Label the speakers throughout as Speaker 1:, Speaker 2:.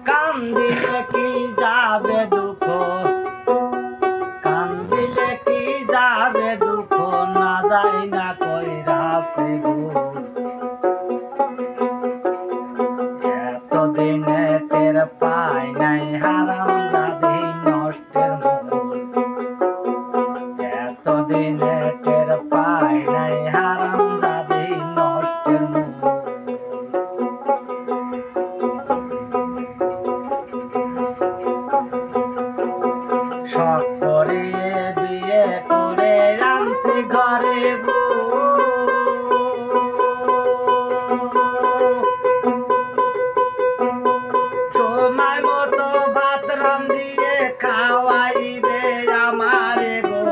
Speaker 1: কান্দিলে কি যাবে দুঃখ, কান্দিলে কি যাবে দুঃখ, না যাই না কইরাছে গো। এতদিনে টের পাই নাই হারামজাদি নষ্টের মূল, এতদিনে টের পাই নাই হারামজাদি নষ্টের মূল। শখ করে বিয়ে করে আনছি ঘরে বউ, সময় মতো ভাত রান্ধিয়ে খাওয়াইবে আমারে গো।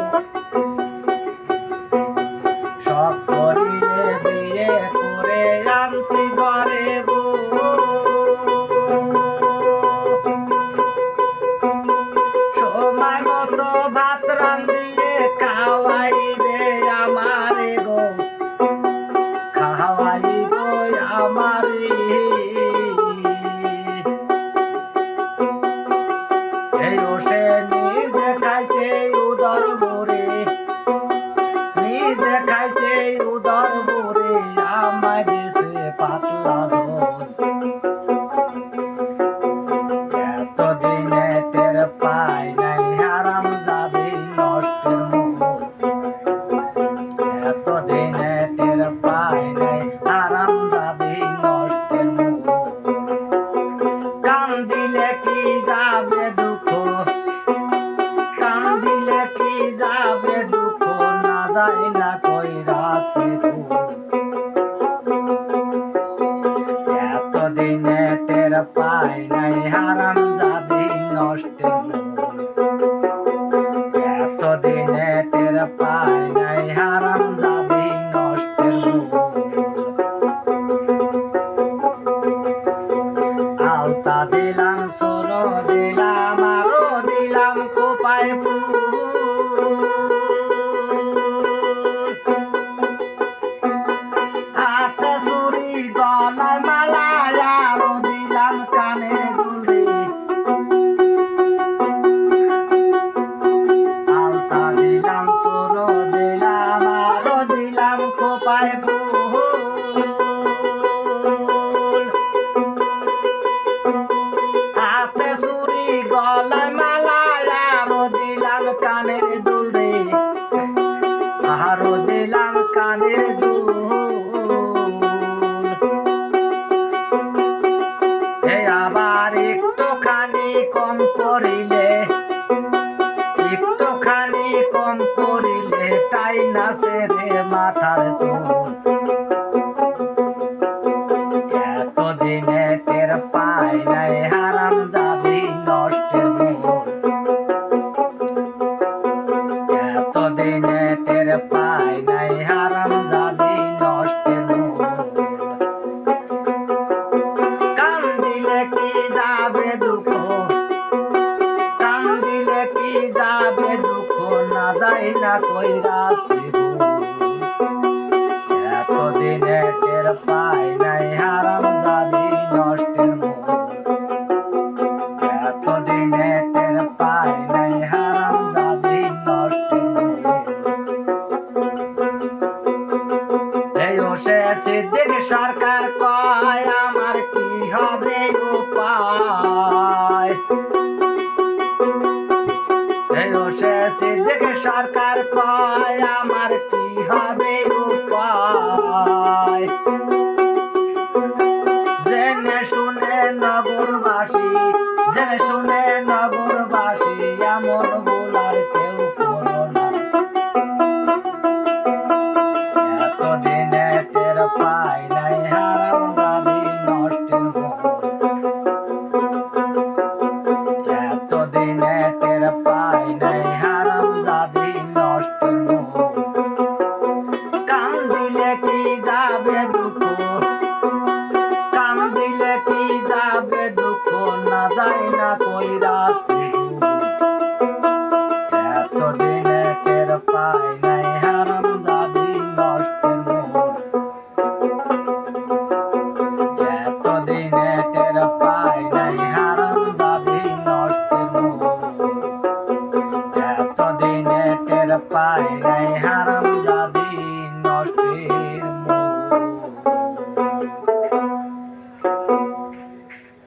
Speaker 1: শখ করিয়ে বিয়ে করে আনছি ঘরে বউ, সময় মতো ভাত রান্ধিয়ে খাওয়াইবে আমারে গো, খাওয়াইব আমারে। এই সে নিজে খাইছে উদর ভরে, নিজে খাইছে উদর ভরে, আমায় দিছে পাতলা ঝোল। এতদিনে টের পাই নাই হারামজাদি নষ্টের মূল, এতদিনে টের পাই নাই হারামজাদি নষ্টের মূল। কান্দিলে কি যাবে দুঃখ, কান্দিলে কি যাবে দুঃখ, না যাই না কইরাছে ভুল। এতদিনে টের পাই নাই হারামজাদি নষ্টের মূল, এতদিনে টের পাই নাই হারামজাদি নষ্টের মূল। আলতা দিলাম সোনো দিলাম আরো দিলাম কোপায় ফুল, হাতে চুরি গলায় মালা আরো দিলাম কানে দুলি। আলতা দিলাম সোনো দিলাম আরো দিলাম কোপায় ফুল, হাতে চুরি গলায় মালা আরো দিলাম কানের দুল রে, আরো দিলাম কানের দুল। এই আবার একটুখানি কম করিলে, একটুখানি কম করিলে তাই নাচে রে মাথার চুল। এতদিনে টের পাই নাই হারামজাদি নষ্টের মূল, এতদিনে টের পাই নাই হারামজাদি নষ্টের মূল। কান্দিলে কি যাবে দুঃখ, কান্দিলে কি যাবে দুঃখ, না যাই না কইরাছে ভুল। এতদিনে টের পাই নাই হারামজাদি নষ্টের মূল, এতদিনে টের পাই নাই হারামজাদি নষ্টের মূল। এই সে সিদ্দিক সরকার কয় আমার কি হবে উপায়, এই সে সিদ্দিক সরকার কয় আমার কি হবে উপায়। জেনে শুনে নগরবাসী, জেনে শুনে নগরবাসী এমন ভুলার কেউ করো না। এতদিনে টের পাই নাই হারামজাদি নষ্টের মূল, এতদিনে টের পাই নাই হারামজাদি নষ্টের মূল। কান্দিলে কি যাবে দুঃখ, কান্দিলে কি যাবে দুঃখ, না যাই না কইরাছে ভুল। এতদিনে টের পাই নাই হারামজাদি নষ্টের মূল, এতদিনে টের পাই খায় নাই হারাম জাদি